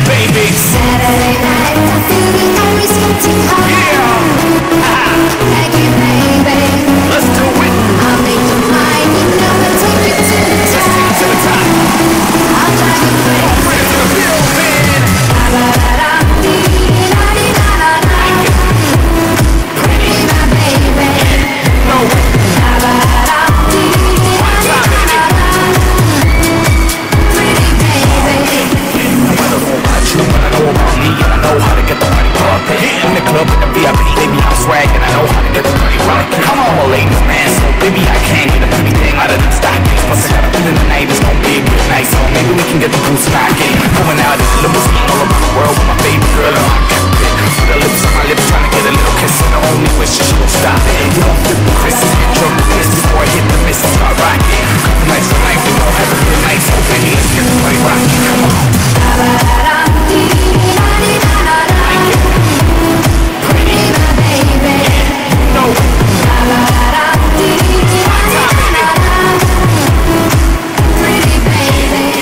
baby. Saturday night, I feel the noise getting higher. Like you, baby. Let's do it. I'll make you mine, you know I'll take you to the top. Let's take it to the top. I'll drive you crazy. Bring it to the building. Pretty my baby. No way. Pretty baby. Weather won't watch you, but I know about me, and I know how to get the party poppin'. In the club with the VIP, baby, I'm swaggin'. I know how to get the party rockin'. Come on, my ladies, man, so baby, I can't get anything out of them stockings. Plus, I got a feeling tonight is gonna be a good night, so maybe we can get the boots knockin'. Going out in the limousine all around the world with my baby girl in my cockpit. With her lips on my lips, trying to get a little kiss, and the only wish she gon' stop it. You don't flip the Chris's, get drunk with this before I hit the miss and start rockin'. Couple nights tonight, we gon' have a good night, so baby, let's get the party rockin'. Come on. Pretty my baby. No way. Pretty baby.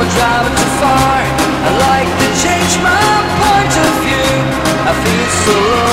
Driving too far, I like to change my point of view. I feel so